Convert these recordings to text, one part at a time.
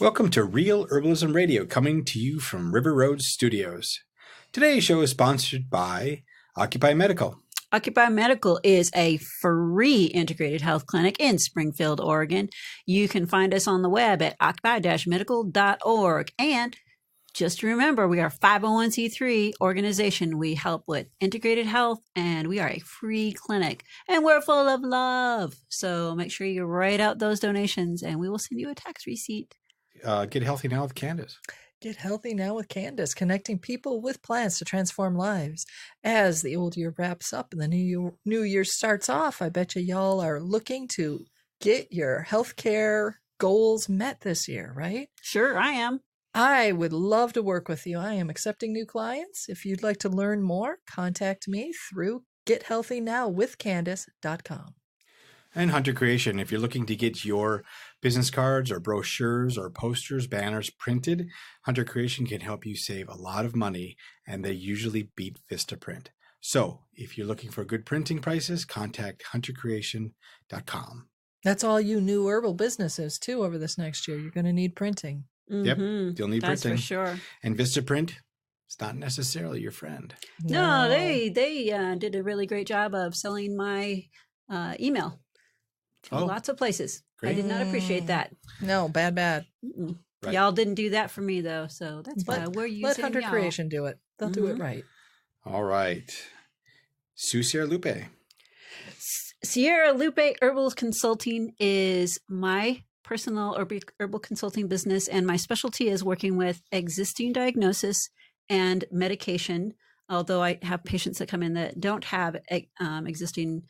Welcome to Real Herbalism Radio, coming to you from River Road Studios. Today's show is sponsored by Occupy Medical. Occupy Medical is a free integrated health clinic in Springfield, Oregon. You can find us on the web at occupy-medical.org. And just remember, we are a 501c3 organization. We help with integrated health, and we are a free clinic. And we're full of love. So make sure you write out those donations, and we will send you a tax receipt. Get healthy now with Candace. Get healthy now with Candace, connecting people with plants to transform lives. As the old year wraps up and the new year starts off, I bet you y'all are looking to get your healthcare goals met this year, right? Sure, I am. I would love to work with you. I am accepting new clients. If you'd like to learn more, contact me through gethealthynowwithcandace.com. And Hunter Creation, if you're looking to get your business cards or brochures or posters, banners printed, Hunter Creation can help you save a lot of money, and they usually beat Vistaprint. So if you're looking for good printing prices, contact huntercreation.com. That's all you new herbal businesses too over this next year. You're going to need printing. Yep, you'll need That's printing. for sure. And Vistaprint, it's not necessarily your friend. No, they did a really great job of selling my email. Lots of places. Great. I did not appreciate that. No, bad. Right. Y'all didn't do that for me, though, so that's why we're using Let Hunter y'all. Creation do it. They'll do it right. All right. Sue Sierra Lupe. Sierra Lupe Herbal Consulting is my personal herbal consulting business, and my specialty is working with existing diagnosis and medication, although I have patients that come in that don't have existing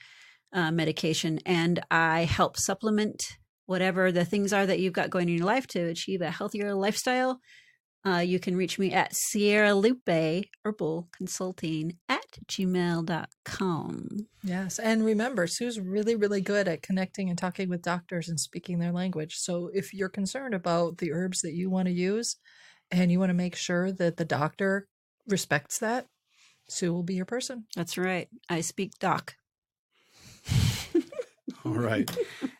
medication, and I help supplement whatever the things are that you've got going in your life to achieve a healthier lifestyle. You can reach me at Sierra Lupe Herbal Consulting at gmail.com. Yes. And remember, Sue's really, really good at connecting and talking with doctors and speaking their language. So if you're concerned about the herbs that you want to use and you want to make sure that the doctor respects that, Sue will be your person. That's right. I speak doc. All right.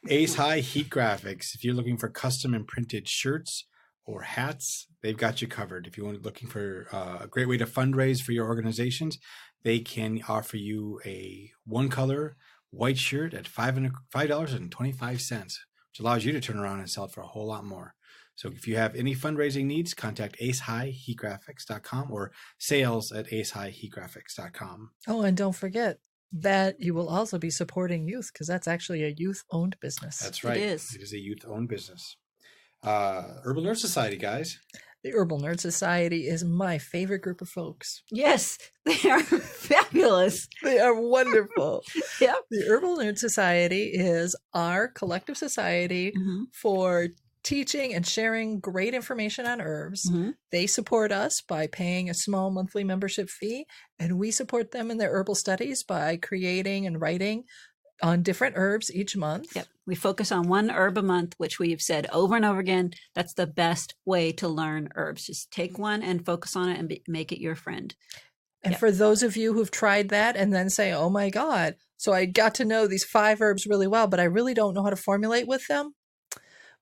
Ace High Heat Graphics. If you're looking for custom and printed shirts or hats, they've got you covered. If you're looking for a great way to fundraise for your organizations, they can offer you a one-color white shirt at $5.25, which allows you to turn around and sell it for a whole lot more. So if you have any fundraising needs, contact acehighheatgraphics.com or sales@acehighheatgraphics.com. Oh, and don't forget that you will also be supporting youth, because that's actually a youth-owned business. That's right. It is. It is a youth-owned business. Herbal Nerd Society, guys. The Herbal Nerd Society is my favorite group of folks. Yes, they are fabulous. They are wonderful. Yep. The Herbal Nerd Society is our collective society for teaching and sharing great information on herbs. They support us by paying a small monthly membership fee, and we support them in their herbal studies by creating and writing on different herbs each month. Yep. We focus on one herb a month, which we've said over and over again. That's the best way to learn herbs. Just take one and focus on it and make it your friend. And for those of you who've tried that and then say, oh my God, so I got to know these 5 herbs really well, but I really don't know how to formulate with them.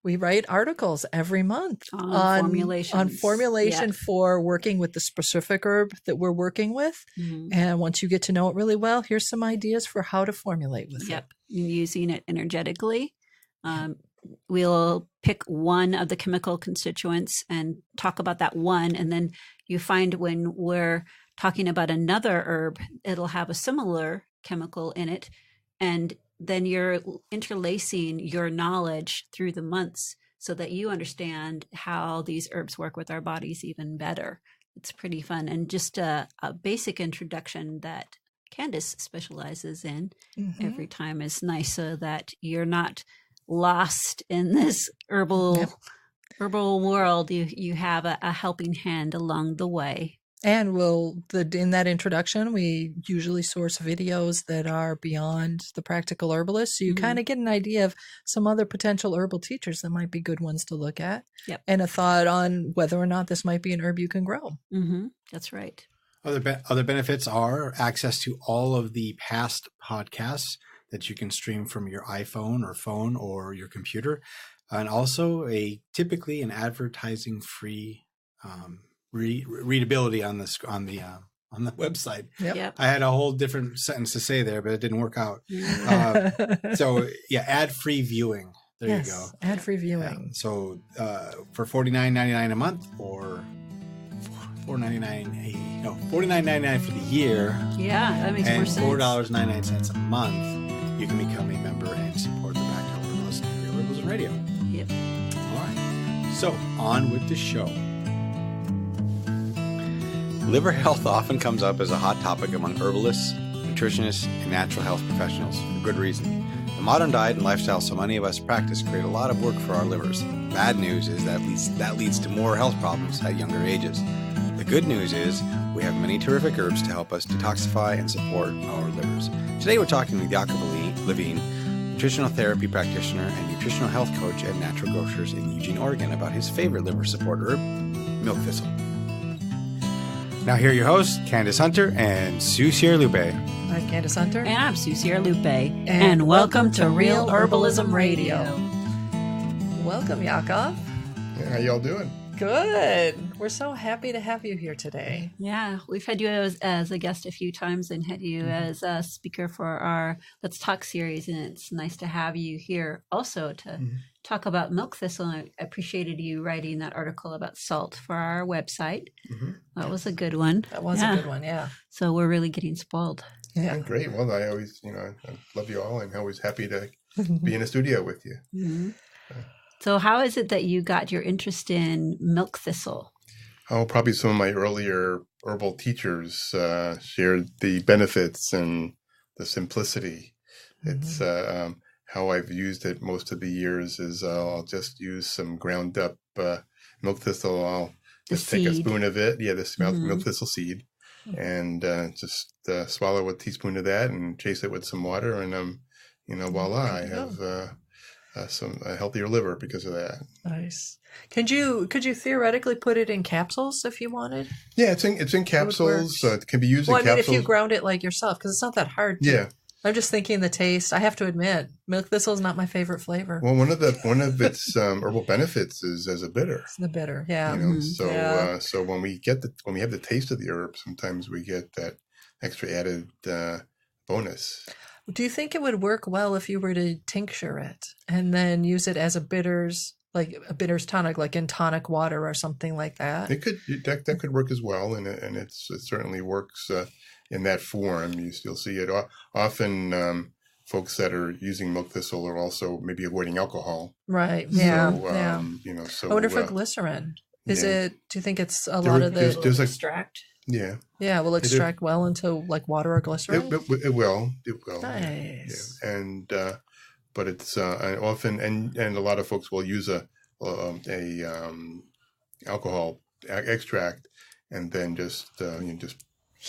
We write articles every month on formulation for working with the specific herb that we're working with. And once you get to know it really well, here's some ideas for how to formulate with it. Using it energetically. We'll pick one of the chemical constituents and talk about that one. And then you find when we're talking about another herb, it'll have a similar chemical in it. And then you're interlacing your knowledge through the months so that you understand how these herbs work with our bodies even better. It's pretty fun. And just a basic introduction that Candace specializes in every time is nice, so that you're not lost in this herbal world. You have a helping hand along the way. And in that introduction, we usually source videos that are beyond the practical herbalist. So you kind of get an idea of some other potential herbal teachers that might be good ones to look at. Yep. And a thought on whether or not this might be an herb you can grow. That's right. Other benefits are access to all of the past podcasts that you can stream from your iPhone or phone or your computer. and also typically an advertising-free readability on the website. Yep. I had a whole different sentence to say there, but it didn't work out. So yeah, ad-free viewing. There you go. Ad-free viewing. So for $49.99 a month, or $49.99 for the year. Yeah, that makes more and sense. $4.99 a month, you can become a member and support the Back to Herbalism and Real Herbalism Radio. Yep. All right. So on with the show. Liver health often comes up as a hot topic among herbalists, nutritionists, and natural health professionals for good reason. The modern diet and lifestyle so many of us practice create a lot of work for our livers. Bad news is that leads to more health problems at younger ages. The good news is we have many terrific herbs to help us detoxify and support our livers. Today we're talking with Yaakov Levine, nutritional therapy practitioner and nutritional health coach at Natural Grocers in Eugene, Oregon, about his favorite liver support herb, milk thistle. Now here are your hosts, Candace Hunter and Sue Sierra-Lupe. I'm Candace Hunter. And I'm Sue Sierra-Lupe. And welcome to Real Herbalism Radio. Welcome, Yaakov. How y'all doing? Good. We're so happy to have you here today. Yeah, we've had you as a guest a few times and had you as a speaker for our Let's Talk series. And it's nice to have you here also to talk about milk thistle. And I appreciated you writing that article about salt for our website. That was a good one. That was a good one, yeah. So we're really getting spoiled. Yeah. Great. Well, I always, I love you all. I'm always happy to be in a studio with you. Mm-hmm. So how is it that you got your interest in milk thistle? Oh, probably some of my earlier herbal teachers shared the benefits and the simplicity. It's how I've used it most of the years is I'll just use some ground up milk thistle. I'll just take a spoon of it. Yeah, this milk thistle seed. And just swallow a teaspoon of that and chase it with some water. And, voila, I have a healthier liver because of that. Nice. Could you theoretically put it in capsules if you wanted? Yeah, it's in capsules. It can be used in capsules. If you ground it like yourself, because it's not that hard. I'm just thinking the taste. I have to admit, milk thistle is not my favorite flavor. Well, one of its herbal benefits is as a bitter. It's the bitter, yeah. So when we have the taste of the herb, sometimes we get that extra added bonus. Do you think it would work well if you were to tincture it and then use it as a bitters tonic, like in tonic water or something like that? It could that could work as well, and it certainly works in that form. You'll see it often. Folks that are using milk thistle are also maybe avoiding alcohol. Right. Yeah. So I wonder for glycerin. Is it? Do you think it's lot of the extract? Yeah. Yeah, will extract well into like water or glycerin? It will. Nice. Yeah. And but it's often and a lot of folks will use a alcohol extract and then just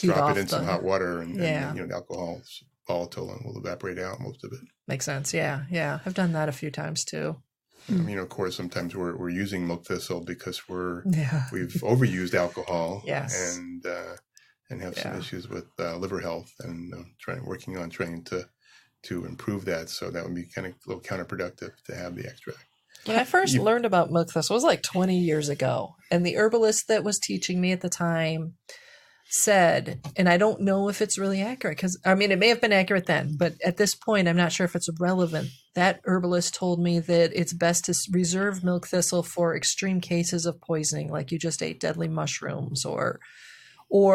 drop it in some hot water and the alcohol's volatile and will evaporate out most of it. Makes sense. Yeah. I've done that a few times too. Of course, sometimes we're using milk thistle because we've overused alcohol, and have some issues with liver health, and working on trying to improve that. So that would be kind of a little counterproductive to have the extract. When I first learned about milk thistle, it was like 20 years ago, and the herbalist that was teaching me at the time said, and I don't know if it's really accurate because it may have been accurate then, but at this point, I'm not sure if it's relevant. That herbalist told me that it's best to reserve milk thistle for extreme cases of poisoning, like you just ate deadly mushrooms, or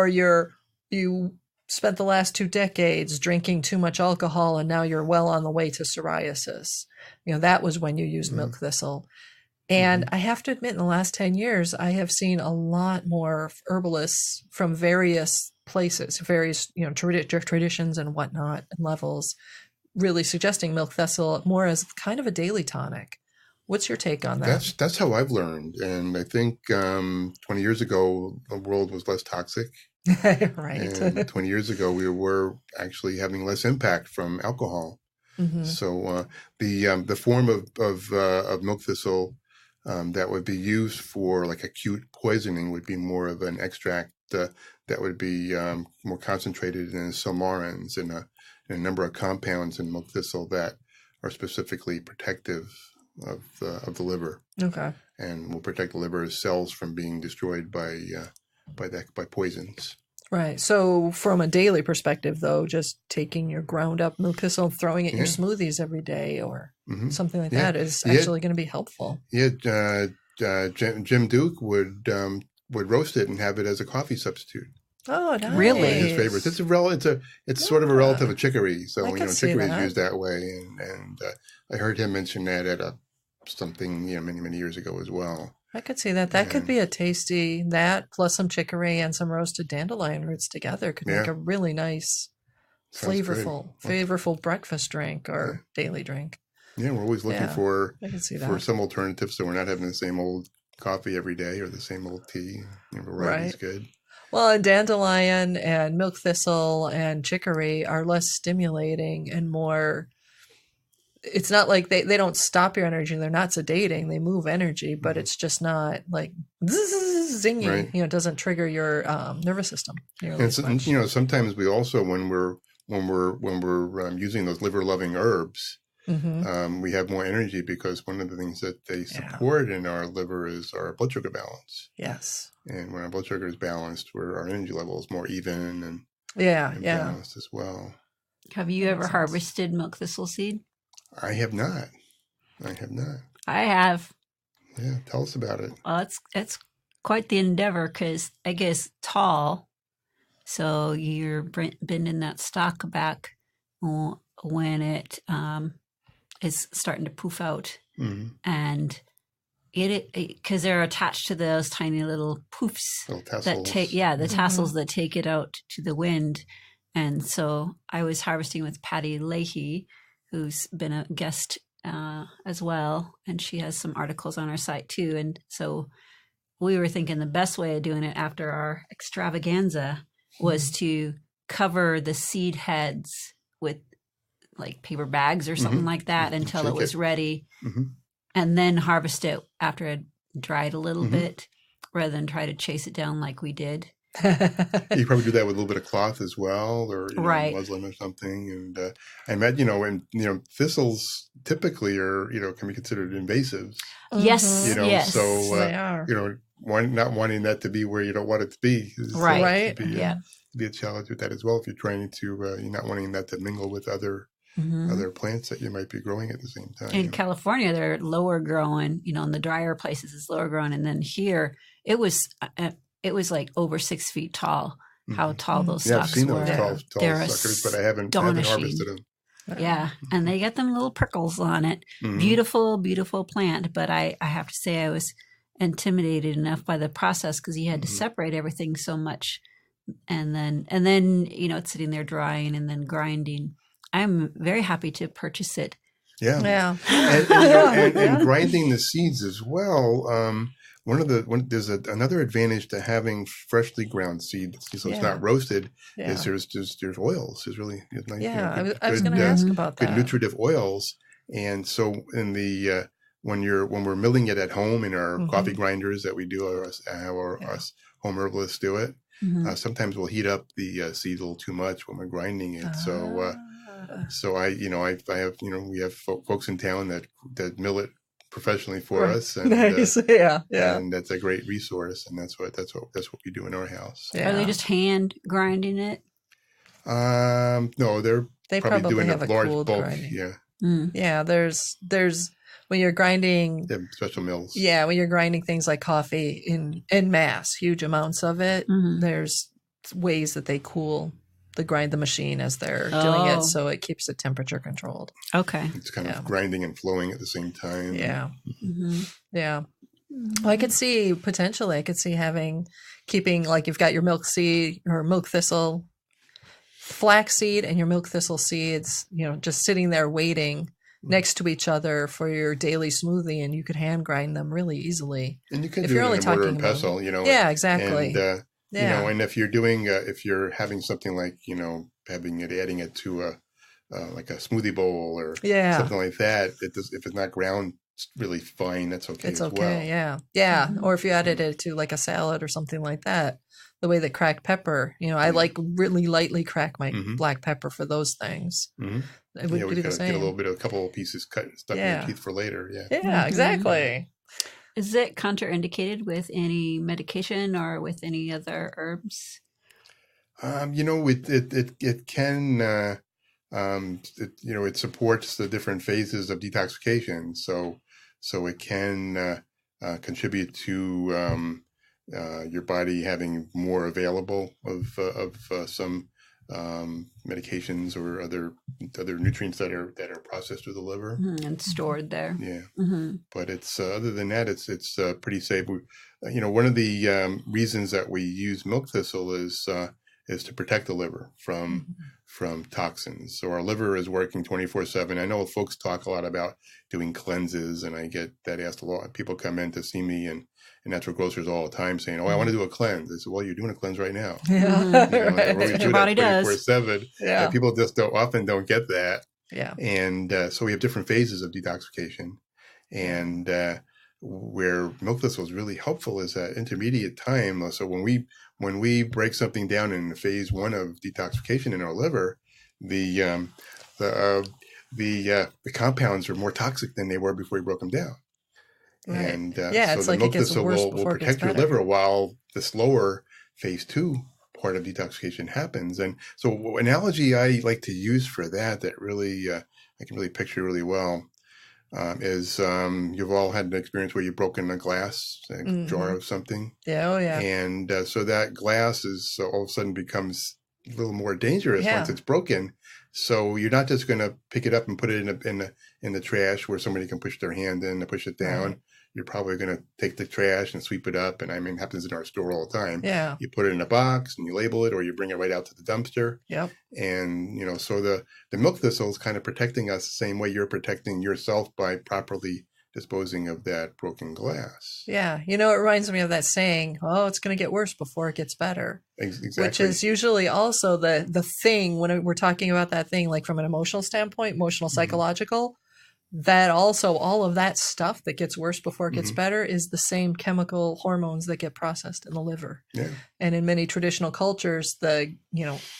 you spent the last 2 decades drinking too much alcohol and now you're well on the way to psoriasis. That was when you used milk thistle. And I have to admit, in the last 10 years, I have seen a lot more herbalists from various places, various traditions and whatnot and levels, really suggesting milk thistle more as kind of a daily tonic. What's your take on that? That's how I've learned, and I think 20 years ago the world was less toxic. Right. And 20 years ago we were actually having less impact from alcohol. So the form of milk thistle that would be used for like acute poisoning would be more of an extract that would be more concentrated in somarins and a number of compounds in milk thistle that are specifically protective the liver, Okay. and will protect the liver cells from being destroyed by poisons. Right. So from a daily perspective, though, just taking your ground up milk thistle, throwing it in your smoothies every day or something like that is actually going to be helpful. Yeah. Jim Duke would roast it and have it as a coffee substitute. Oh, nice. Really? His favorites. It's sort of a relative of chicory. So chicory is used that way, and I heard him mention that at something many years ago as well. I could see that. That could be a tasty, that plus some chicory and some roasted dandelion roots together could make a really nice, flavorful breakfast drink or daily drink. Yeah, we're always looking for I can see that. some alternatives, so we're not having the same old coffee every day or the same old tea. Variety's good. Well, and dandelion and milk thistle and chicory are less stimulating and more. It's not like they don't stop your energy. They're not sedating. They move energy, but it's just not like zingy. Right. It doesn't trigger your nervous system. And sometimes we also when we're using those liver loving herbs, we have more energy because one of the things that they support in our liver is our blood sugar balance. Yes. And when our blood sugar is balanced, our energy level is more even and balanced as well. Have you ever harvested milk thistle seed? I have not. I have. Yeah, tell us about it. Well, it's quite the endeavor because I guess tall, so you're bending that stalk back when it is starting to poof out, and it because they're attached to those tiny little poofs that take the tassels that take it out to the wind, and so I was harvesting with Patty Leahy, who's been a guest as well, and she has some articles on our site too. And so we were thinking the best way of doing it after our extravaganza was to cover the seed heads with like paper bags or something like that until it was ready, and then harvest it after it dried a little bit, rather than try to chase it down like we did. You probably do that with a little bit of cloth as well, or muslin or something. And I imagine, thistles typically are, can be considered invasives. Yes, yes. So they are. Not wanting that to be where you don't want it to be. Right. To be a challenge with that as well. If you're trying to, you're not wanting that to mingle with other plants that you might be growing at the same time. In California, they're lower growing. In the drier places, it's lower growing, and then here it was like over 6 feet tall. How tall those stalks were. I've seen those tall suckers, but I haven't harvested them. Yeah, and they get them little prickles on it. Beautiful, beautiful plant. But I have to say I was intimidated enough by the process because you had to separate everything so much, and then it's sitting there drying and then grinding. I'm very happy to purchase it. Yeah. And grinding the seeds as well. There's another advantage to having freshly ground seed, so it's not roasted. Is there's oils. There's really nice. I was going to ask about that. Good nutritive oils, and so in the when we're milling it at home in our coffee grinders that we do, or us home herbalists do it. Sometimes we'll heat up the seed a little too much when we're grinding it. So I have we have folks in town that mill it professionally for us, and nice. And that's a great resource, and that's what we do in our house. Are they just hand grinding it? No, they probably doing have a large bulk. Grinding. Yeah, there's when you're grinding special mills. Yeah, when you're grinding things like coffee in mass, huge amounts of it. There's ways that they cool the machine as they're doing it, so it keeps the temperature controlled. Okay. It's kind of grinding and flowing at the same time. Yeah. Yeah. Well, I could see keeping like you've got your milk seed or milk thistle, flaxseed and your milk thistle seeds, just sitting there waiting next to each other for your daily smoothie, and you could hand grind them really easily. And you can do it in a mortar and pestle, Yeah, exactly. And, and if you're doing, if you're having something like, adding it to like a smoothie bowl or something like that, if it's not ground really fine, that's okay. It's okay. Well. Yeah. Or if you added it to like a salad or something like that, the way that cracked pepper, I like really lightly crack my Mhm. black pepper for those things. Mhm. It would Yeah, we be the gotta get a same. couple of pieces cut stuck in Yeah. your teeth for later. Yeah. Yeah, Mhm. exactly. Is it contraindicated with any medication or with any other herbs? It can, it supports the different phases of detoxification. So it can contribute to your body having more available of some medications or other nutrients that are processed through the liver. And stored there. Yeah. Mm-hmm. But it's other than that, it's pretty safe. One of the reasons that we use milk thistle is to protect the liver from toxins. So our liver is working 24/7. I know folks talk a lot about doing cleanses, and I get that asked a lot. People come in to see me and natural grocers all the time saying, "Oh, I want to do a cleanse." I said, "Well, you're doing a cleanse right now." Yeah. We're always Your doing body that does. 24/7. Yeah. People just often don't get that. Yeah. And so we have different phases of detoxification. And where milk thistle is really helpful is that intermediate time. So when we break something down in phase 1 of detoxification in our liver, the compounds are more toxic than they were before we broke them down. Right. And Yeah, so it's the like milk it gets thistle worse will before it gets protect your better. liver while the slower phase 2 part of detoxification happens. And so analogy I like to use for that really I can really picture really well is you've all had an experience where you've broken a glass, jar of something. Yeah. Oh, yeah. And so that glass is all of a sudden becomes a little more dangerous Yeah. once it's broken. So you're not just going to pick it up and put it in the trash where somebody can push their hand in and push it down. Right. You're probably going to take the trash and sweep it up. And I mean, it happens in our store all the time. Yeah. You put it in a box and you label it, or you bring it right out to the dumpster. Yep. And, so the milk thistle is kind of protecting us the same way you're protecting yourself by properly disposing of that broken glass. Yeah. It reminds me of that saying, "Oh, it's going to get worse before it gets better." Exactly. Which is usually also the thing when we're talking about that thing, like from an emotional standpoint, emotional, psychological, that also all of that stuff that gets worse before it gets better is the same chemical hormones that get processed in the liver. Yeah. And in many traditional cultures, the,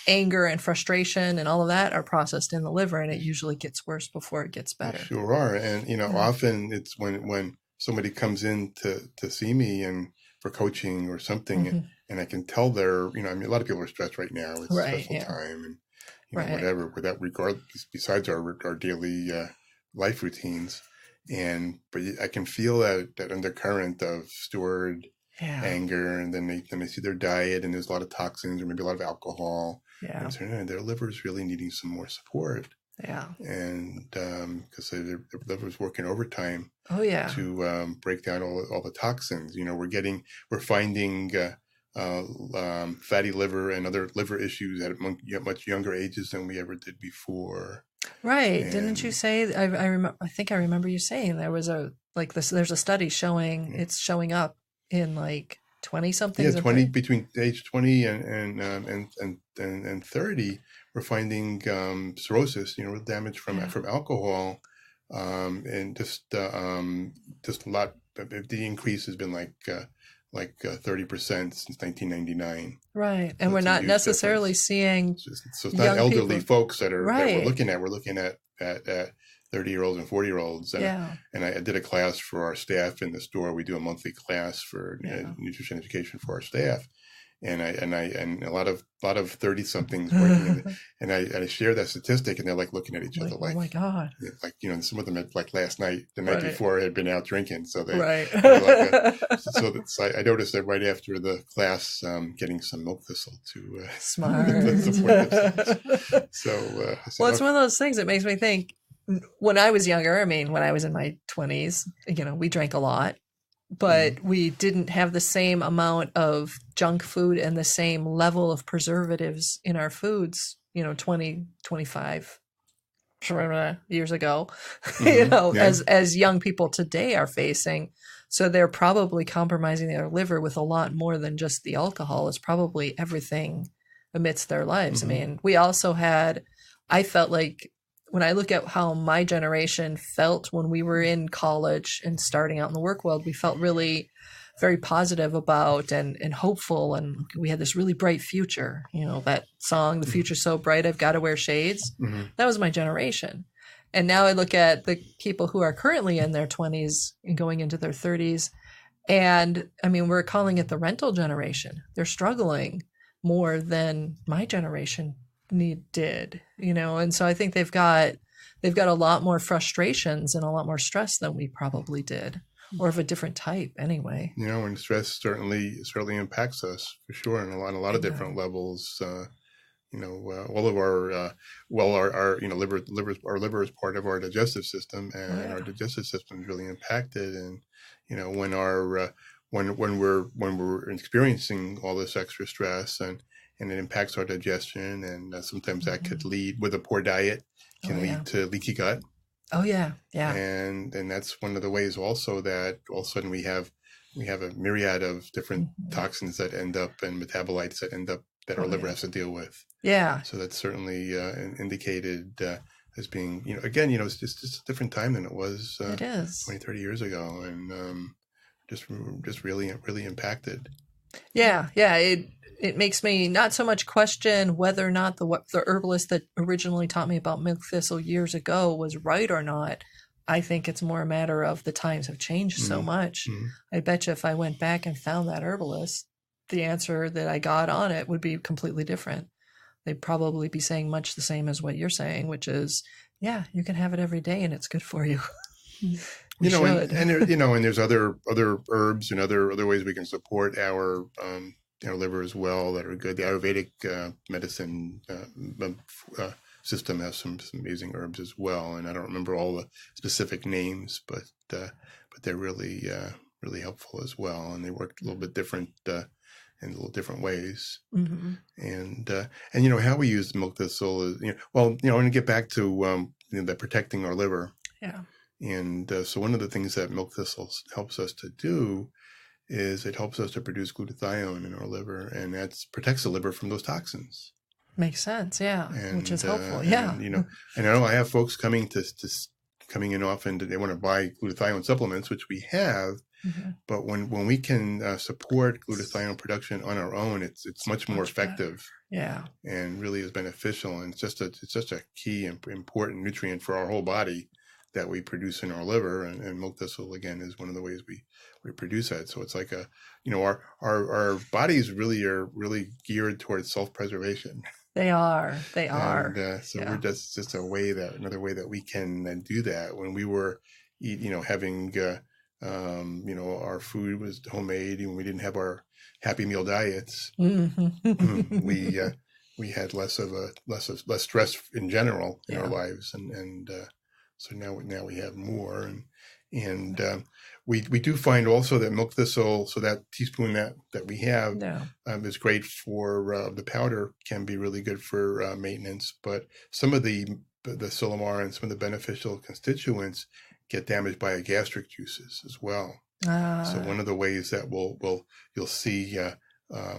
anger and frustration and all of that are processed in the liver, and it usually gets worse before it gets better. Sure are. And, often it's when somebody comes in to see me and for coaching or something, and I can tell they're, a lot of people are stressed right now. It's a stressful time and, whatever, with that regard, besides our daily life routines. But I can feel that undercurrent of stored anger, and then they see their diet and there's a lot of toxins or maybe a lot of alcohol. Yeah. And so their liver's really needing some more support. Yeah. And because their liver's working overtime. Oh, yeah. To break down all the toxins. We're finding fatty liver and other liver issues at much younger ages than we ever did before. Right. Didn't you say, I think I remember you saying there was there's a study showing it's showing up in like 20 something. Yeah, 20 between age 20 and 30, we're finding cirrhosis, damage from alcohol, and just a lot. The increase has been like 30% since 1999. Right. And we're not necessarily seeing. So it's not elderly folks that we're looking at. We're looking at 30-year-olds and 40-year-olds. And I did a class for our staff in the store. We do a monthly class for nutrition education for our staff. And a lot of 30-somethings working, and I share that statistic, and they're like looking at each other like, "Oh my God!" Like some of them had, like last night, the night before, had been out drinking, so they I noticed that right after the class, getting some milk thistle to smart support themselves. So it's one of those things that makes me think. When I was younger, when I was in my 20s, we drank a lot. But we didn't have the same amount of junk food and the same level of preservatives in our foods, 20, 25 years ago, as young people today are facing. So they're probably compromising their liver with a lot more than just the alcohol. It's probably everything amidst their lives. We also I felt like, when I look at how my generation felt when we were in college and starting out in the work world, we felt really very positive about and hopeful. And we had this really bright future. That song, "The Future's So Bright, I've Got to Wear Shades." Mm-hmm. That was my generation. And now I look at the people who are currently in their 20s and going into their 30s. And I mean, we're calling it the rental generation. They're struggling more than my generation did, and so I think they've got a lot more frustrations and a lot more stress than we probably did, or of a different type anyway. And stress certainly impacts us for sure, on a lot of different levels. All of our liver is part of our digestive system, and our digestive system is really impacted. And when we're experiencing all this extra stress, and it impacts our digestion, and sometimes that could lead, with a poor diet, can lead to leaky gut. Oh yeah, yeah. And that's one of the ways also that all of a sudden we have a myriad of different toxins that end up, and metabolites that our liver has to deal with. Yeah. So that's certainly indicated as being, it's just a different time than it was it is 20, 30 years ago, and just really impacted. Yeah. It makes me not so much question whether or not the herbalist that originally taught me about milk thistle years ago was right or not. I think it's more a matter of the times have changed so much. Mm-hmm. I bet you if I went back and found that herbalist, the answer that I got on it would be completely different. They'd probably be saying much the same as what you're saying, which is, yeah, you can have it every day and it's good for you. And there's other herbs and other ways we can support our liver as well that are good. The Ayurvedic medicine system has some amazing herbs as well, and I don't remember all the specific names, but they're really helpful as well, and they work a little bit different in little different ways. Mm-hmm. And how we use milk thistle is I want to get back to the protecting our liver. Yeah. And so one of the things that milk thistle helps us to do is it helps us to produce glutathione in our liver, and that protects the liver from those toxins. Makes sense, yeah, which is helpful, yeah. And, I know I have folks coming in often, they want to buy glutathione supplements, which we have, but when we can support glutathione production on our own, it's much more effective. Yeah, and really is beneficial, and it's just a key and important nutrient for our whole body that we produce in our liver, and milk thistle again is one of the ways we produce that. So it's like our bodies are really geared towards self-preservation. They are. And, so we're just another way that we can do that. When we were having our food was homemade, and we didn't have our Happy Meal diets, we had less stress in general in our lives, and so now we have more, and we do find also that milk thistle, so that teaspoon that we have is great for the powder, can be really good for maintenance, but some of the silomar and some of the beneficial constituents get damaged by gastric juices as well. So one of the ways that you'll see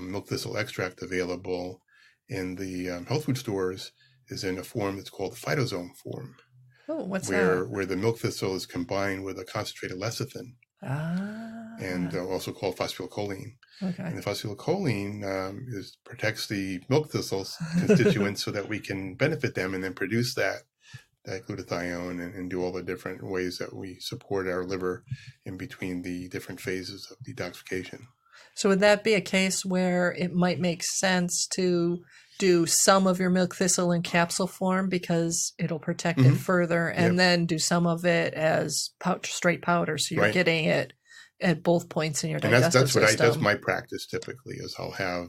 milk thistle extract available in the health food stores is in a form that's called the phytosome form. Oh, what's that? Where the milk thistle is combined with a concentrated lecithin, and also called phosphatidylcholine. Okay. And the phosphatidylcholine protects the milk thistle's constituents so that we can benefit them and then produce that glutathione and do all the different ways that we support our liver in between the different phases of detoxification. So would that be a case where it might make sense to do some of your milk thistle in capsule form because it'll protect it further, and then do some of it as straight powder, so you're getting it at both points in your digestive system? That's my practice typically, is I'll have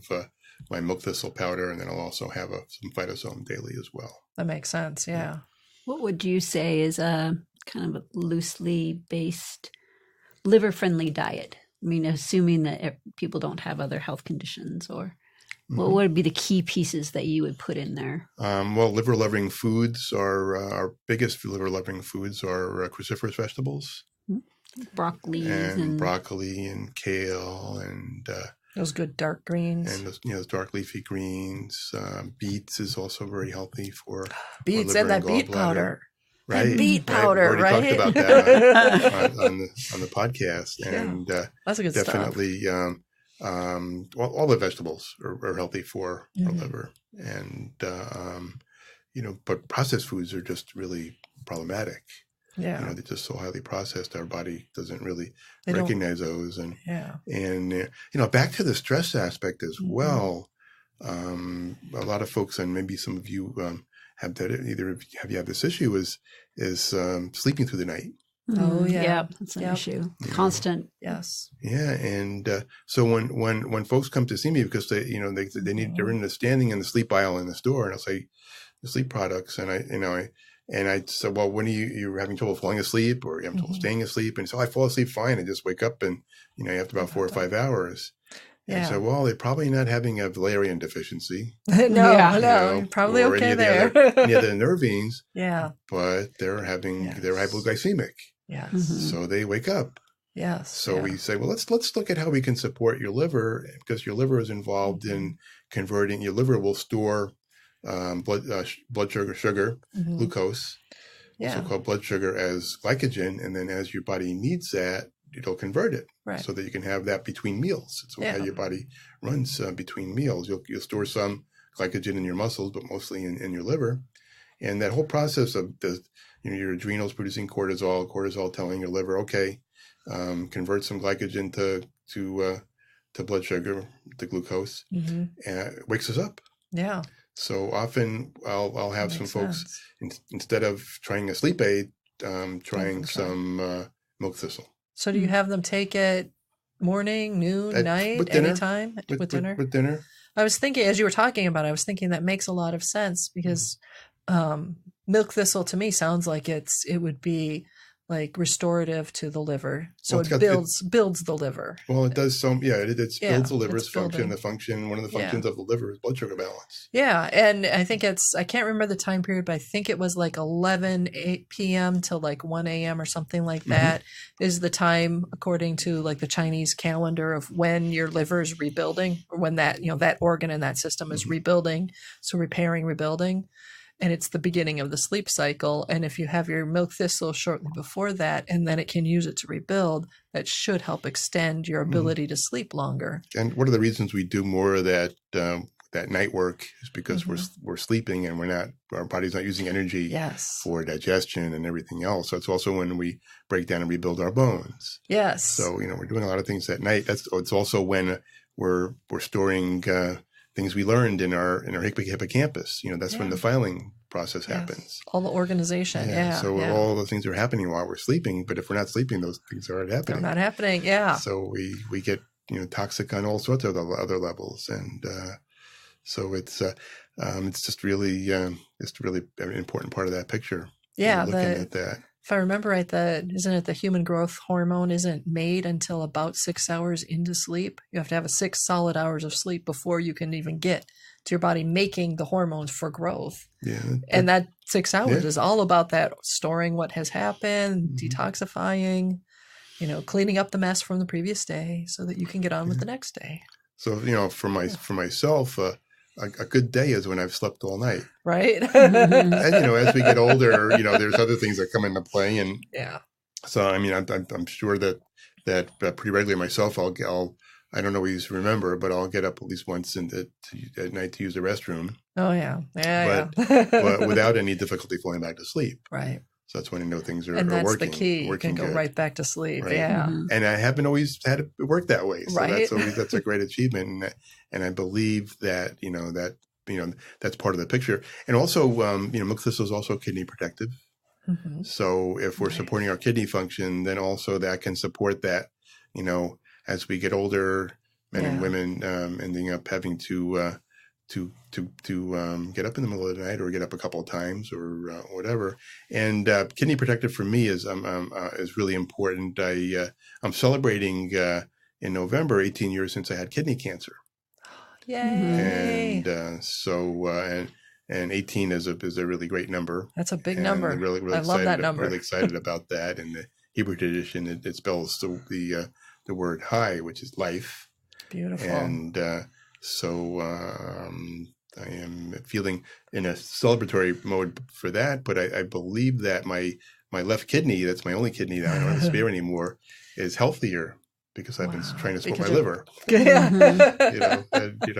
my milk thistle powder, and then I'll also have some phytosome daily as well. That makes sense, yeah. What would you say is a kind of a loosely based liver-friendly diet? I mean, assuming that people don't have other health conditions, or what would be the key pieces that you would put in there? Well, liver-loving foods are our biggest liver-loving foods are cruciferous vegetables, broccoli and kale, and those good dark greens, and those dark leafy greens. Beets is also very healthy for beets, and that beet powder. Right. And beet Right. powder, We right? already talked about that on the podcast, Yeah. and That's a good stuff. definitely all the vegetables are healthy for our Mhm. liver, and but processed foods are just really problematic. Yeah. They're just so highly processed, our body doesn't really They don't- recognize those, and Yeah. back to the stress aspect as Mhm. well. A lot of folks, and maybe some of you have that. Either have you had this issue is sleeping through the night. Oh, yeah. Yep, that's an Yep. issue. Constant. Yes. Yeah, and so when folks come to see me because they they're in the standing in the sleep aisle in the store, and I'll say the sleep products, and I said, well, when you're having trouble falling asleep or you're having trouble staying asleep, and so I fall asleep fine, I just wake up, and after about 4 or 5 hours. And Yeah. so, well, they're probably not having a valerian deficiency. No, Yeah. no, you're probably or okay any there. Any of the nervines, Yeah. but they're hypoglycemic. Yes. Mhm. So they wake up. Yes. So yeah. we say, well, let's look at how we can support your liver, because your liver is involved in converting. Your liver will store blood sugar, Mhm. glucose, Yeah. also called blood sugar, as glycogen, and then as your body needs that, it'll convert it Right. so that you can have that between meals. So Yeah. how your body runs between meals. You'll store some glycogen in your muscles, but mostly in your liver. And that whole process of your adrenals producing cortisol telling your liver, okay, convert some glycogen to blood sugar, to glucose, Mhm. and it wakes us up. Yeah. So often I'll have some Makes folks, sense. instead of trying a sleep aid, trying Try. some milk thistle. So do you have them take it morning, noon, night, with dinner. anytime with dinner? With dinner. I was thinking, as you were talking about it, I was thinking that makes a lot of sense because milk thistle to me sounds like it would be like restorative to the liver. So Well, it builds the liver. Well, it does some. Yeah, it builds the liver's it's function. building. One of the functions of the liver is blood sugar balance. Yeah, and I think I can't remember the time period, but I think it was like 8 p.m. to like 1 a.m. or something like that is the time, according to like the Chinese calendar, of when your liver is rebuilding, or when that, that organ in that system is rebuilding. So rebuilding. And it's the beginning of the sleep cycle. And if you have your milk thistle shortly before that, and then it can use it to rebuild, that should help extend your ability to sleep longer. And one of the reasons we do more of that night work is because we're sleeping, and our body's not using energy for digestion and everything else. So it's also when we break down and rebuild our bones. Yes. So we're doing a lot of things at night. It's also when we're storing things we learned in our hippocampus. That's when the filing process happens. All the organization. So all those things are happening while we're sleeping, but if we're not sleeping, those things aren't happening. They're not happening. Yeah. So we get toxic on all sorts of other levels, and so it's just really an important part of that picture. Yeah. Looking at that. If I remember right, isn't it the human growth hormone isn't made until about 6 hours into sleep? You have to have 6 solid hours of sleep before you can even get to your body making the hormones for growth. Yeah. And that 6 hours is all about that, storing what has happened, detoxifying, cleaning up the mess from the previous day so that you can get on with the next day. So, for myself, a good day is when I've slept all night. Right. And, as we get older, there's other things that come into play. And so, I'm sure that pretty regularly myself, I don't always remember, but I'll get up at least once at night to use the restroom. Oh, yeah. But without any difficulty falling back to sleep. Right. So that's when I know things are working. And that's working, the key. You can go right back to sleep. Right. Yeah. Mm-hmm. And I haven't always had it work that way. So right. that's a great achievement. And I believe that, that's part of the picture. And also, milk thistle is also kidney protective. Mm-hmm. So if we're supporting our kidney function, then also that can support that, as we get older, men and women ending up having to get up in the middle of the night or get up a couple of times or whatever. And kidney protective for me is really important. I'm celebrating in November 18 years since I had kidney cancer. Yay! And and 18 is a really great number. That's a big number. Really I love that number. Really excited about that. In the Hebrew tradition, it spells the word "high," which is life. Beautiful. And so I am feeling in a celebratory mode for that. But I believe that my left kidney, that's my only kidney that I don't have a spare anymore, is healthier because I've been trying to support my liver. Yeah.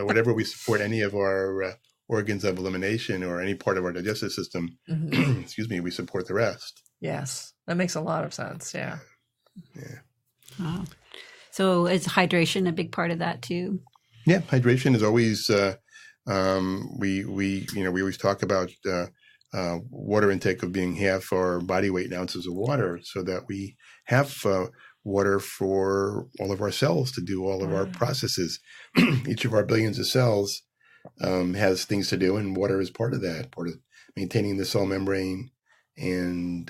Whenever we support any of our organs of elimination or any part of our digestive system, excuse me, we support the rest. Yes, that makes a lot of sense. Yeah. Yeah. Wow. So is hydration a big part of that too? Yeah, hydration is always. We always talk about water intake of being half our body weight in ounces of water, so that we have water for all of our cells to do all of our processes. Each of our billions of cells has things to do, and water is part of that, part of maintaining the cell membrane and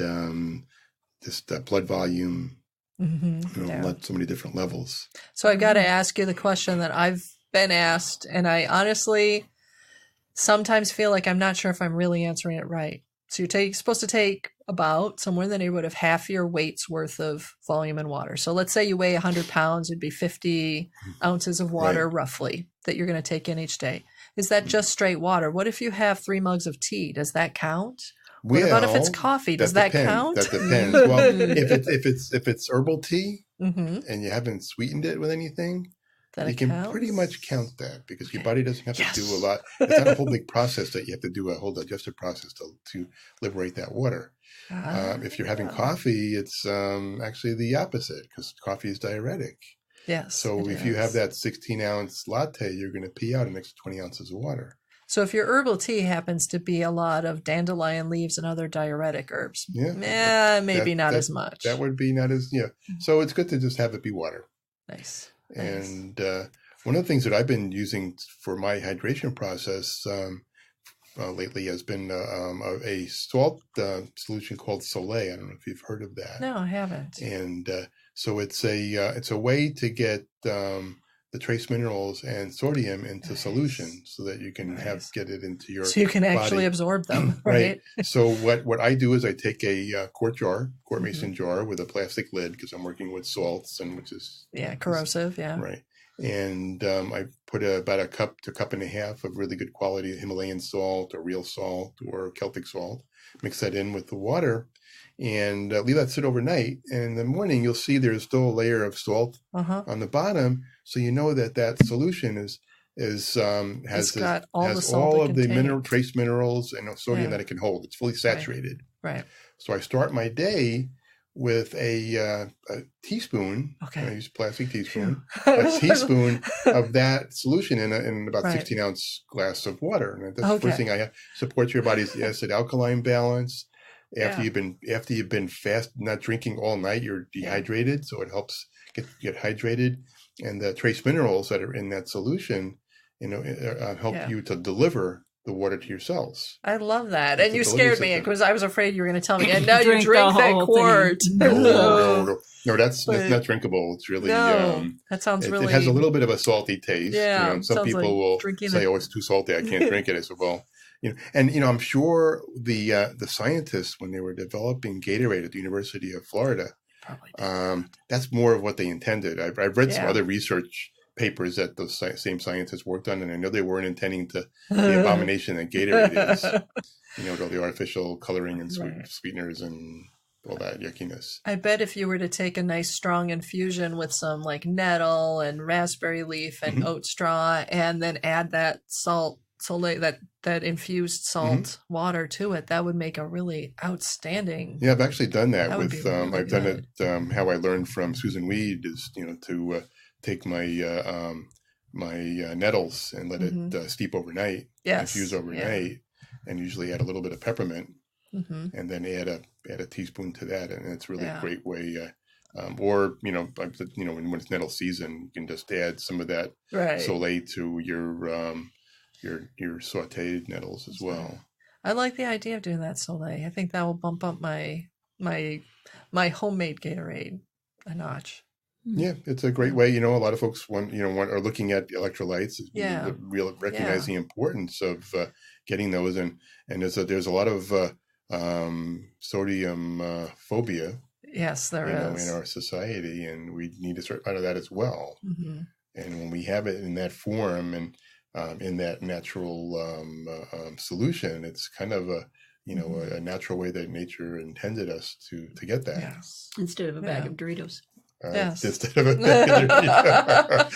just blood volume, so many different levels. So I got to ask you the question that I've been asked, and I honestly sometimes feel like I'm not sure if I'm really answering it right. So you're supposed to take about somewhere in the neighborhood of half your weight's worth of volume in water. So let's say you weigh 100 pounds, it'd be 50 ounces of water roughly that you're going to take in each day. Is that just straight water? What if you have 3 mugs of tea? Does that count? What about if it's coffee? Does that count? That depends. Well, if it's herbal tea and you haven't sweetened it with anything, you can pretty much count that, because your body doesn't have to do a lot. It's not a whole big process that you have to do a whole digestive process to liberate that water. If you're having coffee, it's actually the opposite, because coffee is diuretic. Yes. So if you have that 16-ounce latte, you're going to pee out an extra 20 ounces of water. So if your herbal tea happens to be a lot of dandelion leaves and other diuretic herbs, maybe not as much. That would be not as, So it's good to just have it be water. Nice. And one of the things that I've been using for my hydration process lately has been a salt solution called Soleil. I don't know if you've heard of that. No, I haven't. And so it's a way to get the trace minerals and sodium into solution, so that you can get it into your so you can actually body. Absorb them, right? So what I do is I take a quart mason jar with a plastic lid, because I'm working with salts, and which is corrosive, right. And I put about a cup to a cup and a half of really good quality Himalayan salt or real salt or Celtic salt. Mix that in with the water, and leave that sit overnight. And in the morning, you'll see there's still a layer of salt on the bottom. So you know that solution has all of the trace minerals and sodium that it can hold. It's fully saturated. Right. So I start my day with a teaspoon. I use a plastic teaspoon. A teaspoon of that solution in about 16-ounce glass of water. And that's the first thing I have. Supports your body's acid alkaline balance. After you've been fast, not drinking all night, you're dehydrated, so it helps get hydrated. And the trace minerals that are in that solution, help you to deliver the water to your cells. I love that. And you scared me, because I was afraid you were going to tell me, and now you drink that quart. No, that's not drinkable. It's really that sounds really. It has a little bit of a salty taste. Yeah, some people will say, "Oh, it's too salty. I can't drink it." I said, "Well." I'm sure the scientists, when they were developing Gatorade at the University of Florida, that's more of what they intended. I've read some other research papers that those same scientists worked on, and I know they weren't intending the abomination that Gatorade is. With all the artificial coloring and sweeteners and all that yuckiness. I bet if you were to take a nice strong infusion with some like nettle and raspberry leaf and oat straw, and then add that salt. That infused salt water to it, that would make a really outstanding. Yeah, I've actually done that with. I've done it. How I learned from Susan Weed is, to take my my nettles and let it steep overnight, infuse overnight, and usually add a little bit of peppermint, and then add a teaspoon to that, and it's really a great way. Or when it's nettle season, you can just add some of that Soleil to your sauteed nettles as well. I like the idea of doing that Soleil. I think that will bump up my homemade Gatorade a notch. Yeah, it's a great way. A lot of folks are looking at electrolytes. Recognize the importance of getting those, and there's a lot of sodium phobia. Yes, there is in our society, and we need to start out of that as well. And when we have it in that form, and in that natural solution. It's kind of a natural way that nature intended us to get that. Yes. Instead of a bag of Doritos. Yes. Instead of a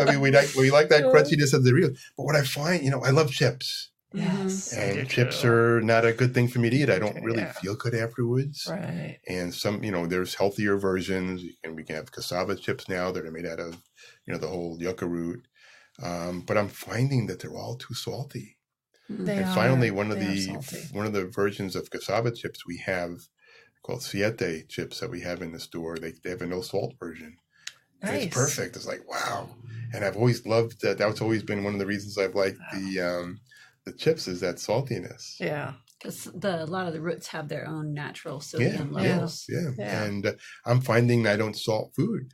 I mean, we like that crunchiness of the Doritos. But what I find, I love chips. Yes. I do And chips too. are not a good thing for me to eat. I don't really Yeah. feel good afterwards. Right. And some, there's healthier versions. We can have cassava chips now that are made out of, the whole yucca root. But I'm finding that they're all too salty. They And are. finally, They are salty. one of the versions of cassava chips we have called Siete chips that we have in the store, they have a no salt version. And Nice. it's perfect. It's like, wow. And I've always loved that. That's always been one of the reasons I've liked the chips, is that saltiness. Yeah. Because a lot of the roots have their own natural sodium levels. Yeah. Yeah. And I'm finding I don't salt food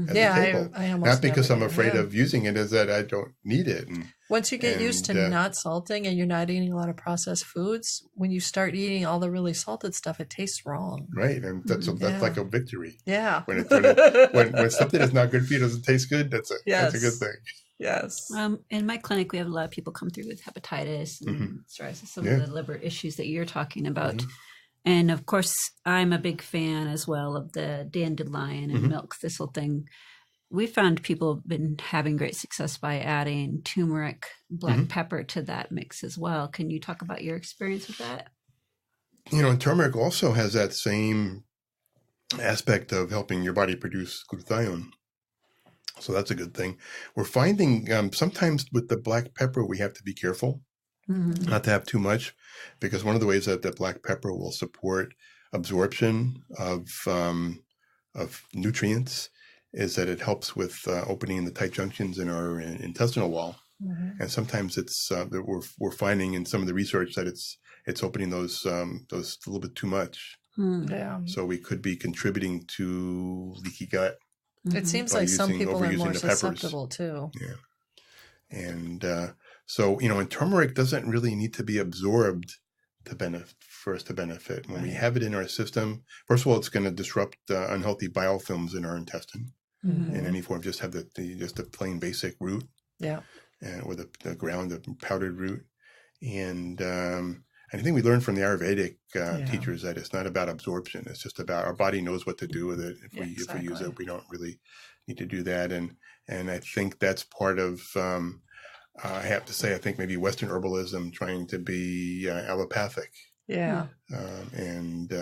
at Yeah, the table. I almost Not because never I'm do. afraid Yeah. of using it, is that I don't need it. And Once you get used to and, not salting and you're not eating a lot of processed foods, when you start eating all the really salted stuff, it tastes wrong. right. And that's Yeah. like a victory. Yeah. When something is not good for you, doesn't taste good, that's a good Yes. thing. Yes. In my clinic, we have a lot of people come through with hepatitis and psoriasis, some Yeah. of the liver issues that you're talking about. Mhm. And of course, I'm a big fan as well of the dandelion and Mhm. milk thistle thing. We found people have been having great success by adding turmeric, black pepper to that mix as well. Can you talk about your experience with that? And turmeric also has that same aspect of helping your body produce glutathione. So that's a good thing. We're finding sometimes with the black pepper, we have to be careful not to have too much, because one of the ways that the black pepper will support absorption of nutrients is that it helps with opening the tight junctions in our intestinal wall. Mhm. And sometimes it's that we're finding in some of the research that it's opening those a little bit too much. Yeah. So we could be contributing to leaky gut. It seems By like some using- people are overusing more the peppers. susceptible too. And so, and turmeric doesn't really need to be absorbed for us to benefit. When we Right. have it in our system, first of all, it's going to disrupt unhealthy biofilms in our intestine Mhm. in any form. Just have the plain basic root, Yeah. or the ground, the powdered root. And I think we learned from the Ayurvedic teachers that it's not about absorption. It's just about our body knows what to do with it. If we use exactly. it, we don't really need to do that. And I think that's part of, I have to say, I think maybe Western herbalism trying to be allopathic Yeah. and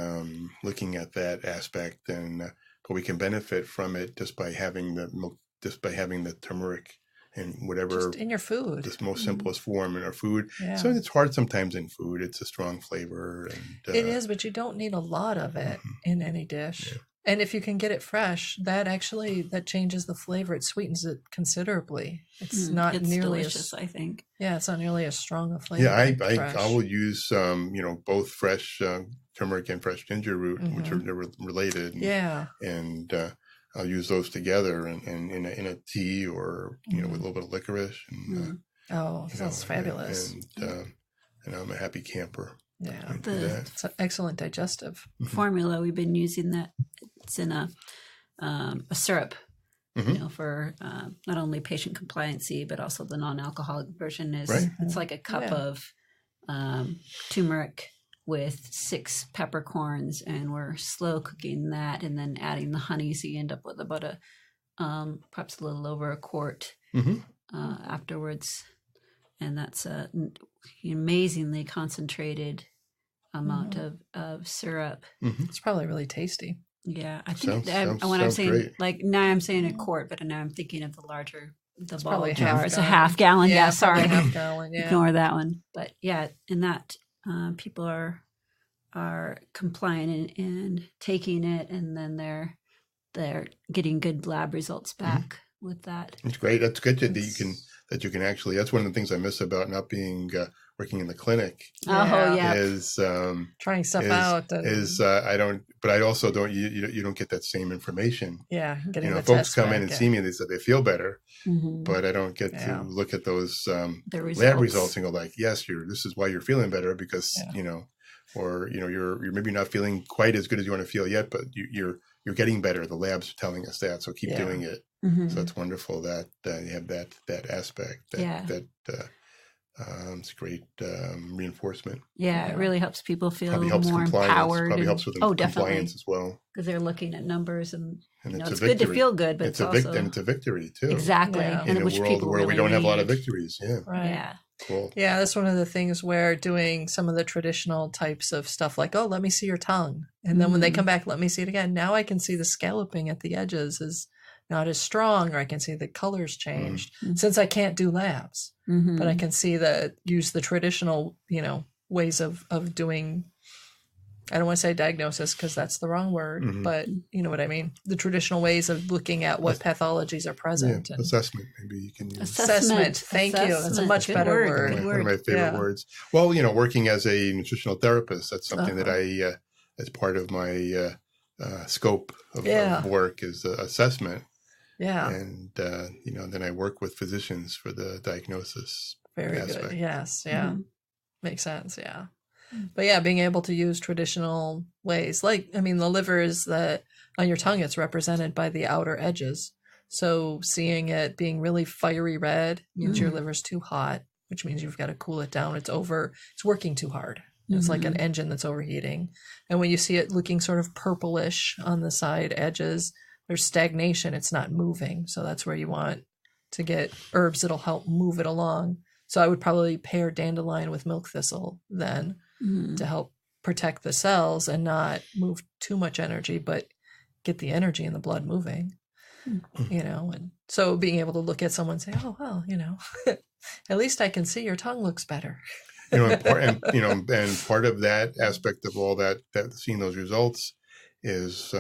looking at that aspect. But we can benefit from it just by having the turmeric and whatever. Just in your food. This most simplest form in our food. Yeah. So it's hard sometimes in food. It's a strong flavor. And It is, but you don't need a lot of it in any dish. Yeah. And if you can get it fresh, that changes the flavor. It sweetens it considerably. It's not it's nearly delicious, as I think. it's not nearly as strong a flavor. Yeah, fresh. I will use both fresh turmeric and fresh ginger root, which are related. Yeah. And I'll use those together and in a tea or with a little bit of licorice. And, Oh, sounds fabulous. And I'm a happy camper. Yeah. I do that. It's an excellent digestive. Formula, we've been using that. It's in a syrup, for not only patient compliancy, but also the non-alcoholic version is, Right. it's like a cup of turmeric with 6 peppercorns, and we're slow cooking that and then adding the honey. So you end up with about perhaps a little over a quart afterwards. And that's an amazingly concentrated amount of syrup. It's probably really tasty. Yeah, I think Sounds when I'm saying great. like now I'm saying a quart, but now I'm thinking of the larger ball probably of a half jar. It's a gallon. half gallon. Yeah, probably sorry, a half gallon. Yeah. ignore that one. But yeah, in that people are compliant and taking it, and then they're getting good lab results back with that. It's great. That's good that you can actually. That's one of the things I miss about not being working in the clinic. Oh yeah, Is trying stuff out. I don't, but I also don't. You don't get that same information. Getting the folks test come back, in and see me. They said they feel better, Mhm. but I don't get to look at those The lab results and go like, yes, this is why you're feeling better because or you're maybe not feeling quite as good as you want to feel yet, but you're getting better. The labs are telling us that, so keep doing it. Mm-hmm. So it's wonderful that you have that aspect. It's great reinforcement. Yeah, it really helps people feel Probably helps more empowered. Probably helps with compliance as well. Because they're looking at numbers, and it's good to feel good, but it's also and it's a victory too. Exactly, in a world where we don't have a lot of victories. Yeah, right. Yeah, cool. Yeah, that's one of the things where doing some of the traditional types of stuff, like, oh, let me see your tongue, and then when they come back, let me see it again. Now I can see the scalloping at the edges is not as strong, or I can see the colors changed. Since I can't do labs, but I can see use the traditional, ways of doing. I don't want to say diagnosis because that's the wrong word, but you know what I mean. The traditional ways of looking at what pathologies are present. Yeah, assessment, maybe you can use. Assessment. Thank you. That's a much better word. One of my favorite words. Well, working as a nutritional therapist, that's something that I, as part of my scope of work, is assessment. Yeah. And, then I work with physicians for the diagnosis. Very good. Yes. Yeah. Makes sense. Yeah. But yeah, being able to use traditional ways, the liver is on your tongue, it's represented by the outer edges. So seeing it being really fiery red means your liver's too hot, which means you've got to cool it down. It's working too hard. It's like an engine that's overheating. And when you see it looking sort of purplish on the side edges, there's stagnation. It's not moving. So that's where you want to get herbs that'll help move it along. So I would probably pair dandelion with milk thistle then to help protect the cells and not move too much energy, but get the energy in the blood moving, and so being able to look at someone and say, oh, well, at least I can see your tongue looks better. And part of that aspect of all that seeing those results is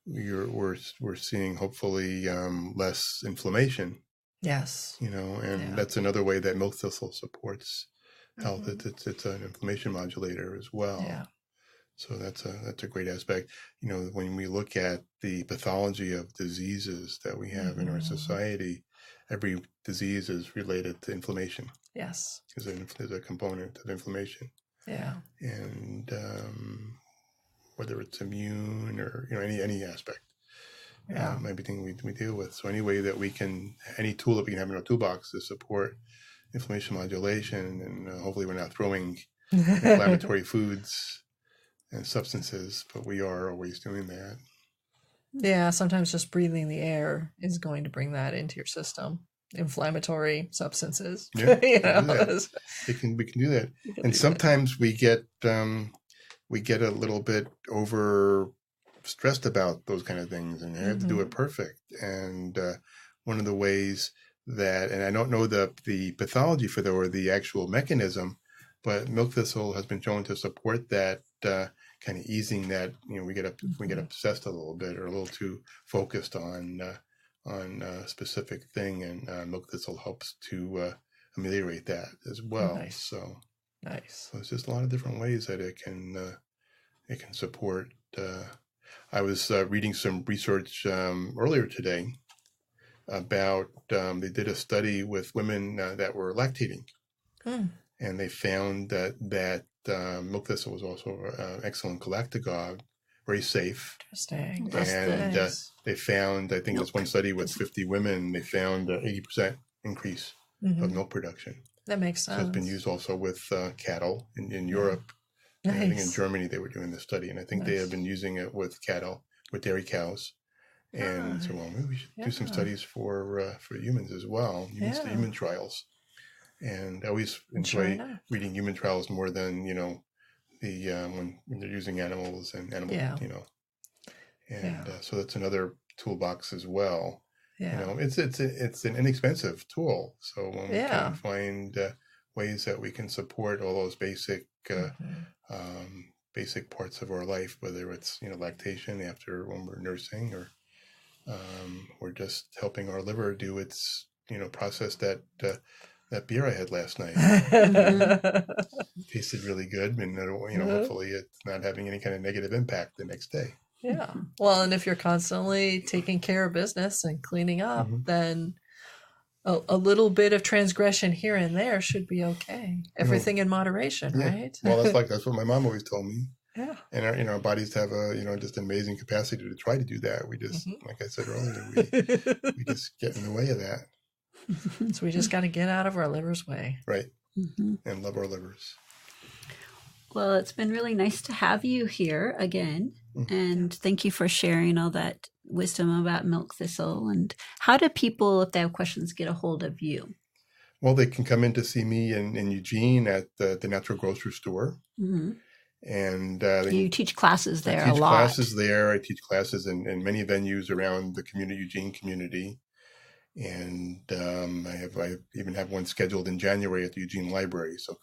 we're seeing hopefully less inflammation. Yes. That's another way that milk thistle supports health. It's an inflammation modulator as well. Yeah. So that's a great aspect. When we look at the pathology of diseases that we have in our society, every disease is related to inflammation. Yes. There's a component of inflammation. Yeah. And whether it's immune or any aspect. Everything we deal with. So any way that any tool that we can have in our toolbox to support inflammation modulation, and hopefully we're not throwing inflammatory foods and substances, but we are always doing that. Yeah, sometimes just breathing the air is going to bring that into your system. Inflammatory substances. Yeah, we can do that. And sometimes we get a little bit over stressed about those kind of things, and you have to do it perfect. And one of the ways that, and I don't know the pathology for or the actual mechanism, but milk thistle has been shown to support that kind of easing that. We get obsessed a little bit or a little too focused on a specific thing, and milk thistle helps to ameliorate that as well. Nice. So nice. So it's just a lot of different ways that it can support. I was reading some research earlier today about they did a study with women that were lactating, and they found that milk thistle was also an excellent galactagogue, very safe. Interesting. And they found, I think, this one study with 50 women, they found 80% increase of milk production. That makes sense. So it's been used also with cattle in Europe. Nice. I think in Germany they were doing this study, and I think they have been using it with cattle, with dairy cows. And so, well, maybe we should do some studies for humans as well, human trials. And I always enjoy reading human trials more than the when they're using animals and so that's another toolbox as well. Yeah. It's an inexpensive tool, so when we can find ways that we can support all those basic basic parts of our life, whether it's lactation after when we're nursing, or we're just helping our liver do its process that beer I had last night. Tasted really good, and hopefully it's not having any kind of negative impact the next day. Yeah. Well, and if you're constantly taking care of business and cleaning up, then a little bit of transgression here and there should be okay. Everything in moderation, right? Well, that's what my mom always told me. Yeah. And our bodies have just amazing capacity to try to do that. We just, like I said earlier, we just get in the way of that. So we just got to get out of our liver's way. Right. And love our livers. Well, it's been really nice to have you here again. And thank you for sharing all that wisdom about milk thistle. And how do people, if they have questions, get a hold of you? Well, they can come in to see me in Eugene at the Natural Grocery Store. And you teach classes there I teach a lot. classes there. I teach classes in many venues around the Eugene community. And I even have one scheduled in January at the Eugene Library. So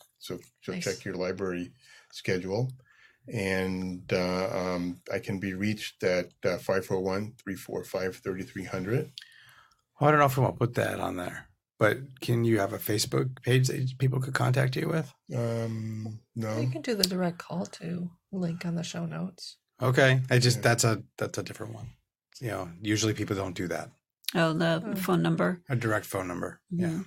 Nice. Check your library schedule. And I can be reached at 541-345-3300. I don't know if we want to put that on there, but can you have a Facebook page that people could contact you with? No. You can do the direct call to link on the show notes. Okay. That's a different one. Usually people don't do that. Oh, the phone number. A direct phone number. Yeah.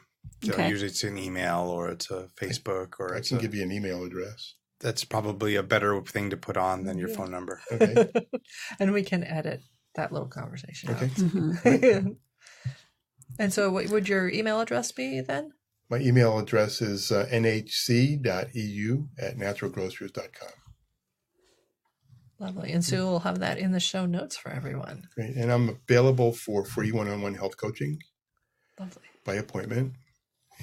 So Okay. usually it's an email or it's a Facebook or I it's can give you an email address. That's probably a better thing to put on than your phone number. Okay. And we can edit that little conversation Okay. out. And so what would your email address be then? My email address is nhc.eu@naturalgrocers.com. Lovely. And Sue will have that in the show notes for everyone. Great. And I'm available for free one-on-one health coaching Lovely. by appointment.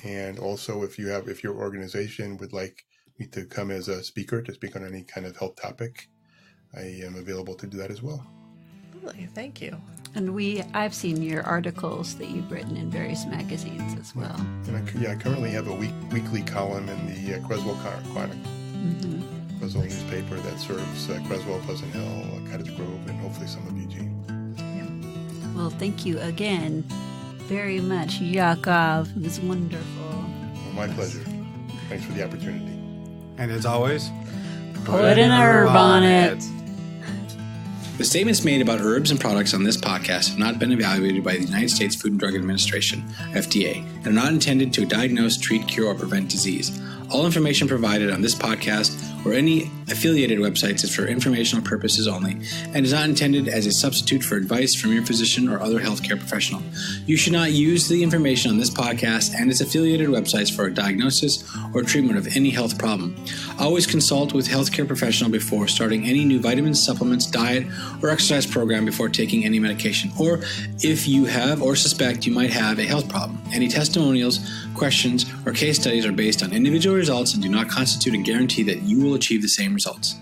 And also if your organization would like me to come as a speaker to speak on any kind of health topic, I am available to do that as well. Lovely. Thank you. And I've seen your articles that you've written in various magazines as well. And I currently have a weekly column in the Creswell Chronicle. Creswell newspaper that serves Creswell, Pleasant Hill, Cottage Grove, and hopefully some of Eugene. Well, thank you again very much, Yaakov. It was wonderful. Well, my pleasure. Thanks for the opportunity. And as always, Put an herb on it. The statements made about herbs and products on this podcast have not been evaluated by the United States Food and Drug Administration, FDA, and are not intended to diagnose, treat, cure, or prevent disease. All information provided on this podcast or any affiliated websites is for informational purposes only and is not intended as a substitute for advice from your physician or other healthcare professional. You should not use the information on this podcast and its affiliated websites for a diagnosis or treatment of any health problem. Always consult with a healthcare professional before starting any new vitamins, supplements, diet, or exercise program before taking any medication, or if you have or suspect you might have a health problem. Any testimonials, questions, or case studies are based on individual results and do not constitute a guarantee that you will achieve the same results.